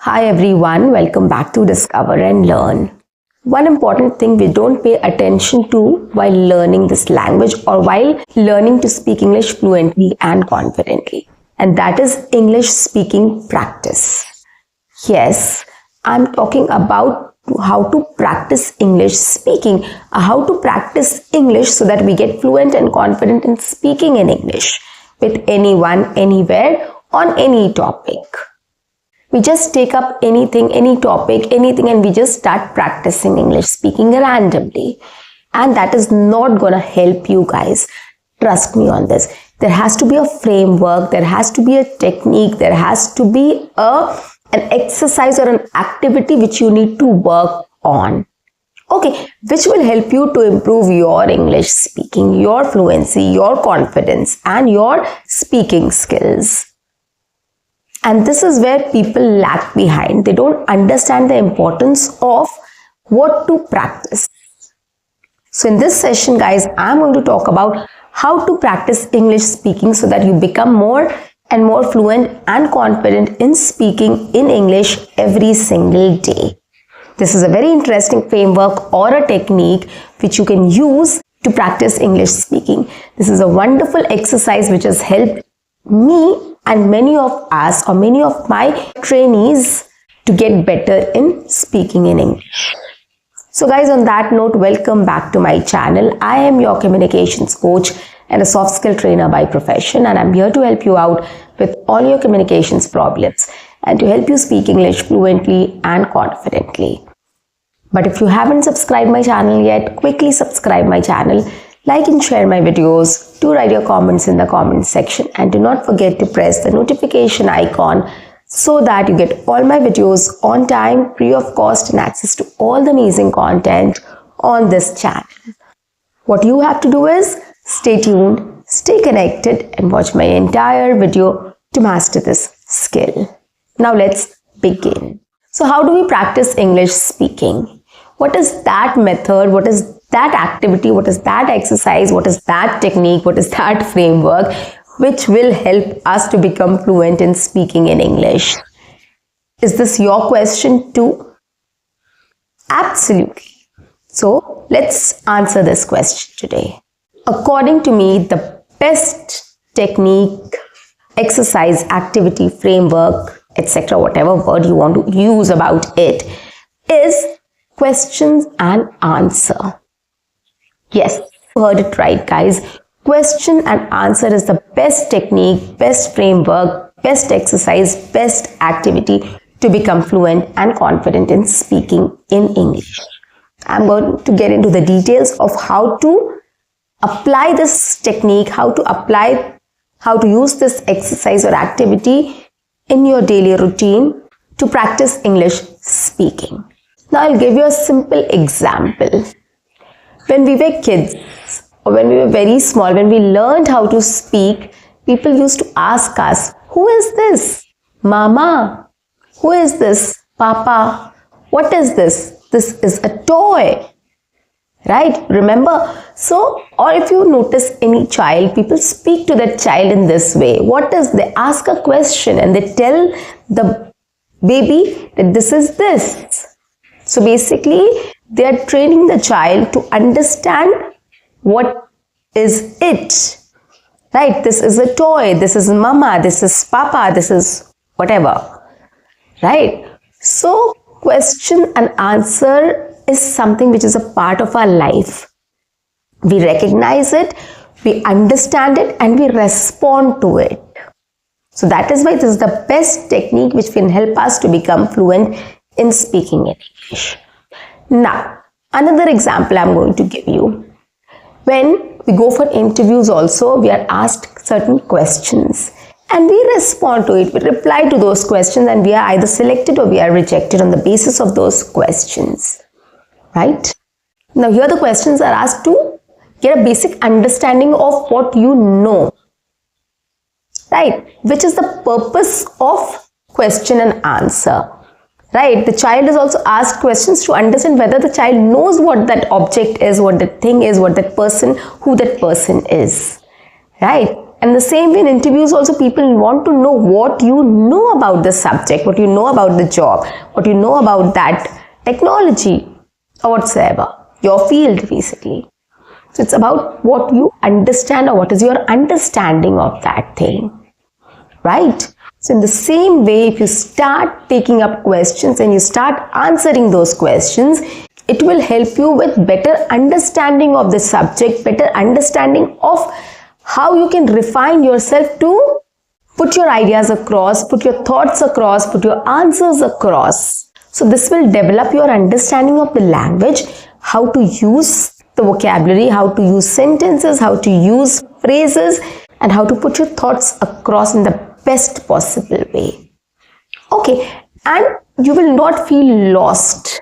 Hi everyone, welcome back to Discover and Learn. One important thing we don't pay attention to while learning this language or while learning to speak English fluently and confidently, and that is English speaking practice. Yes, I'm talking about how to practice English speaking, how to practice English so that we get fluent and confident in speaking in English with anyone, anywhere, on any topic. We just take up anything, any topic, anything, and we just start practicing English speaking randomly. And that is not gonna help you guys. Trust me on this. There has to be a framework, there has to be a technique, there has to be an exercise or an activity which you need to work on. Okay, which will help you to improve your English speaking, your fluency, your confidence, and your speaking skills. And this is where people lag behind. They don't understand the importance of what to practice. So in this session, guys, I'm going to talk about how to practice English speaking so that you become more and more fluent and confident in speaking in English every single day. This is a very interesting framework or a technique which you can use to practice English speaking. This is a wonderful exercise which has helped me and many of us or many of my trainees to get better in speaking in English. So guys, on that note, welcome back to my channel. I am your communications coach and a soft skill trainer by profession, and I'm here to help you out with all your communications problems and to help you speak English fluently and confidently. But if you haven't subscribed my channel yet, quickly subscribe my channel. Like and share my videos, do write your comments in the comment section, and do not forget to press the notification icon so that you get all my videos on time, free of cost, and access to all the amazing content on this channel. What you have to do is stay tuned, stay connected, and watch my entire video to master this skill. Now let's begin. So how do we practice English speaking? What is that method? What is that activity? What is that exercise? What is that technique? What is that framework which will help us to become fluent in speaking in English? Is this your question too? Absolutely. So let's answer this question today. According to me, the best technique, exercise, activity, framework, etc., whatever word you want to use about it, is questions and answer. Yes, you heard it right, guys. Question and answer is the best technique, best framework, best exercise, best activity to become fluent and confident in speaking in English. I'm going to get into the details of how to apply this technique, how to use this exercise or activity in your daily routine to practice English speaking. Now I'll give you a simple example. When we were kids or when we were very small, when we learned how to speak, people used to ask us, who is this? Mama. Who is this? Papa. What is this? This is a toy. Right? Remember? So, or if you notice any child, people speak to that child in this way. What is? They ask a question and they tell the baby that this is this. So basically, they are training the child to understand what is it. Right? This is a toy. This is mama. This is papa. This is whatever. Right? So question and answer is something which is a part of our life. We recognize it, we understand it, and we respond to it. So that is why this is the best technique which can help us to become fluent in speaking in English. Now, another example I'm going to give you. When we go for interviews also, we are asked certain questions and we respond to it. We reply to those questions and we are either selected or we are rejected on the basis of those questions. Right? Now here the questions are asked to get a basic understanding of what you know. Right? Which is the purpose of question and answer. Right? The child is also asked questions to understand whether the child knows what that object is, what that thing is, what that person, who that person is. Right? And the same way in interviews also, people want to know what you know about the subject, what you know about the job, what you know about that technology or whatsoever, your field basically. So it's about what you understand or what is your understanding of that thing, right? So in the same way, if you start taking up questions and you start answering those questions, it will help you with better understanding of the subject, better understanding of how you can refine yourself to put your ideas across, put your thoughts across, put your answers across. So this will develop your understanding of the language, how to use the vocabulary, how to use sentences, how to use phrases, and how to put your thoughts across in the best possible way. Okay, and you will not feel lost.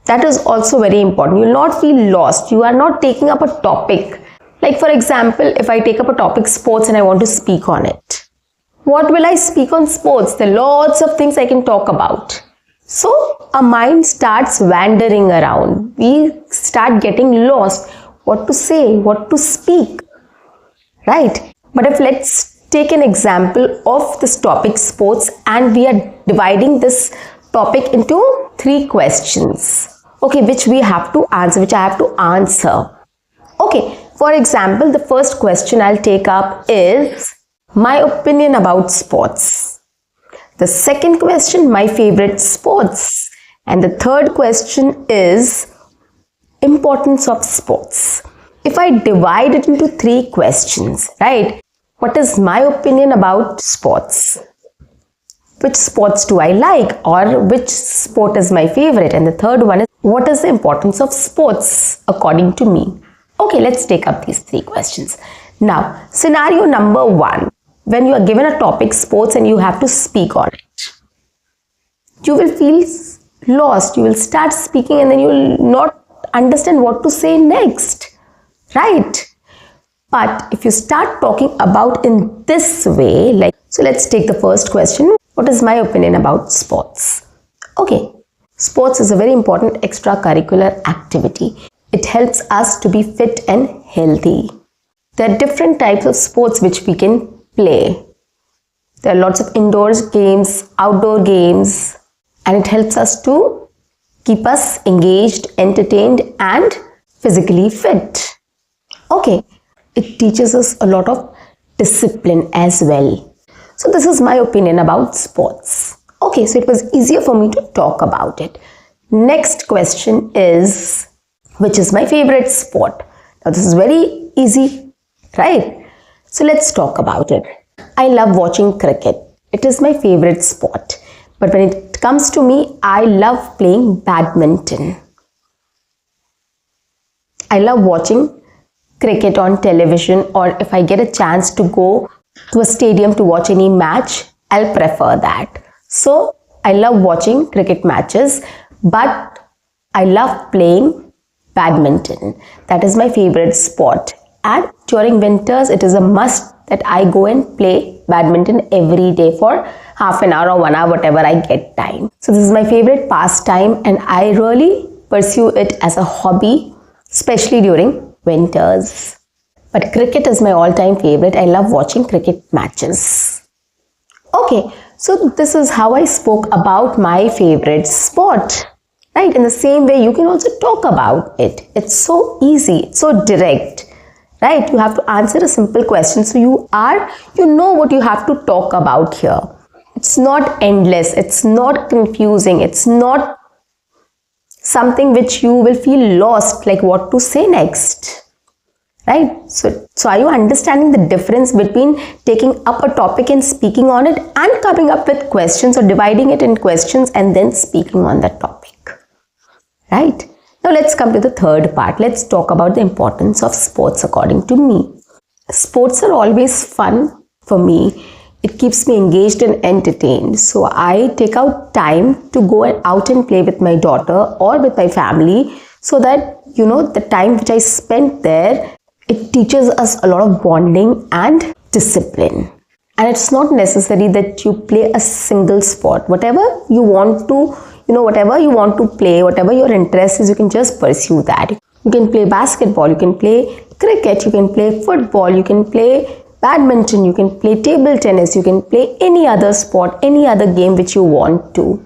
That is also very important. You will not feel lost. You are not taking up a topic. Like for example, if I take up a topic sports and I want to speak on it. What will I speak on sports? There are lots of things I can talk about. So our mind starts wandering around. We start getting lost. What to say, what to speak, right? But if let's take an example of this topic sports, and we are dividing this topic into 3 questions, okay, which we have to answer, which I have to answer. Okay, for example, the first question I'll take up is my opinion about sports. The second question, my favorite sports. And the third question is importance of sports. If I divide it into 3 questions, right? What is my opinion about sports? Which sports do I like, or which sport is my favorite? And the third one is, what is the importance of sports according to me? Okay, let's take up these 3 questions. Now, scenario number 1, when you are given a topic sports and you have to speak on it, you will feel lost. You will start speaking and then you will not understand what to say next, right? But if you start talking about in this way, like, so let's take the first question. What is my opinion about sports? Okay, sports is a very important extracurricular activity. It helps us to be fit and healthy. There are different types of sports which we can play. There are lots of indoor games, outdoor games, and it helps us to keep us engaged, entertained, and physically fit. Okay, it teaches us a lot of discipline as well. So this is my opinion about sports. Okay, so it was easier for me to talk about it. Next question is, which is my favorite sport? Now this is very easy, right? So let's talk about it. I love watching cricket. It is my favorite sport. But when it comes to me, I love playing badminton. I love watching cricket on television, or if I get a chance to go to a stadium to watch any match, I'll prefer that. So I love watching cricket matches, but I love playing badminton. That is my favorite sport. And during winters, it is a must that I go and play badminton every day for half an hour or 1 hour, whatever I get time. So this is my favorite pastime, and I really pursue it as a hobby, especially during winters. But cricket is my all-time favorite. I love watching cricket matches. Okay, so this is how I spoke about my favorite sport. Right? In the same way, you can also talk about it. It's so easy, it's so direct. Right? You have to answer a simple question. So you know what you have to talk about here. It's not endless. It's not confusing. It's not something which you will feel lost, like what to say next. Right? So are you understanding the difference between taking up a topic and speaking on it, and coming up with questions, or dividing it in questions and then speaking on that topic? Right? Now let's come to the third part. Let's talk about the importance of sports according to me. Sports are always fun for me. It keeps me engaged and entertained. So I take out time to go out and play with my daughter or with my family, so that, you know, the time which I spent there, it teaches us a lot of bonding and discipline. And it's not necessary that you play a single sport. Whatever you want to, whatever you want to play, whatever your interest is, you can just pursue that. You can play basketball, you can play cricket, you can play football, you can play badminton, you can play table tennis, you can play any other sport, any other game which you want to,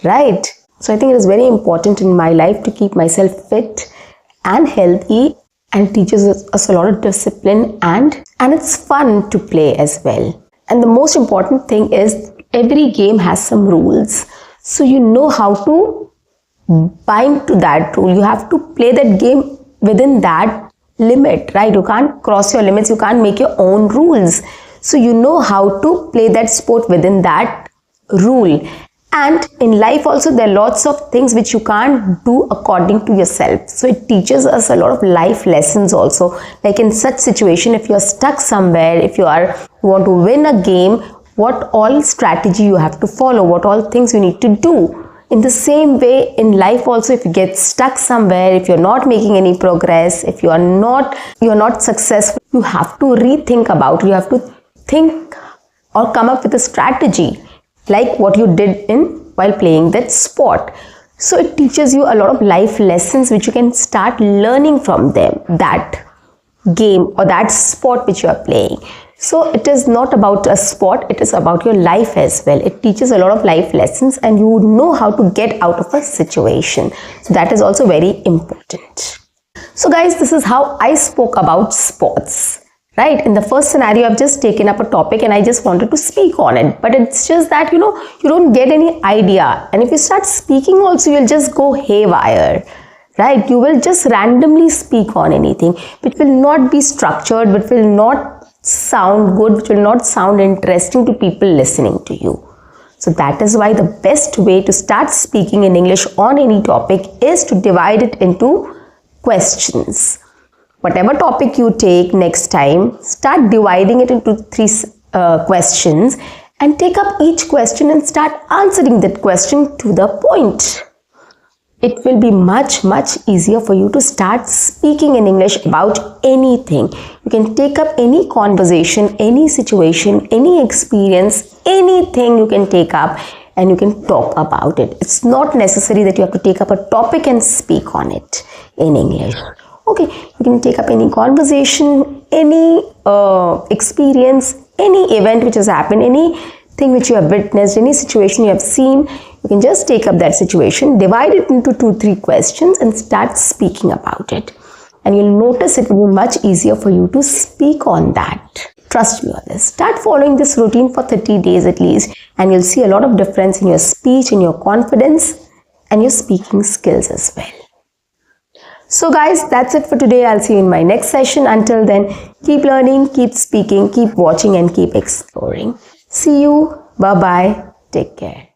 right? So I think it is very important in my life to keep myself fit and healthy, and teaches us a lot of discipline, and it's fun to play as well. And the most important thing is every game has some rules, so you know how to bind to that rule. You have to play that game within that limit, right? You can't cross your limits, you can't make your own rules, so you know how to play that sport within that rule. And in life also, there are lots of things which you can't do according to yourself. So it teaches us a lot of life lessons also. Like in such situation, if you're stuck somewhere, if you want to win a game, what all strategy you have to follow, what all things you need to do. In the same way, in life also, if you get stuck somewhere, if you're not making any progress, if you're not successful, you have to rethink about it. You have to think or come up with a strategy, like what you did while playing that sport. So it teaches you a lot of life lessons which you can start learning from them, that game or that sport which you are playing. So it is not about a sport, it is about your life as well. It teaches a lot of life lessons, and you know how to get out of a situation. So that is also very important. So guys, this is how I spoke about sports. Right, in the first scenario, I've just taken up a topic and I just wanted to speak on it. But it's just that, you don't get any idea. And if you start speaking also, you'll just go haywire. Right, you will just randomly speak on anything, which will not be structured, which will not sound good, which will not sound interesting to people listening to you. So that is why the best way to start speaking in English on any topic is to divide it into questions. Whatever topic you take next time, start dividing it into 3 questions, and take up each question and start answering that question to the point. It will be much easier for you to start speaking in English about anything. You can take up any conversation, any situation, any experience, anything you can take up, and you can talk about it. It's not necessary that you have to take up a topic and speak on it in English. Okay, you can take up any conversation, any experience, any event which has happened, anything which you have witnessed, any situation you have seen. You can just take up that situation, divide it into 2-3 questions, and start speaking about it. And you'll notice it will be much easier for you to speak on that. Trust me on this. Start following this routine for 30 days at least, and you'll see a lot of difference in your speech, in your confidence, and your speaking skills as well. So guys, that's it for today. I'll see you in my next session. Until then, keep learning, keep speaking, keep watching, and keep exploring. See you. Bye-bye. Take care.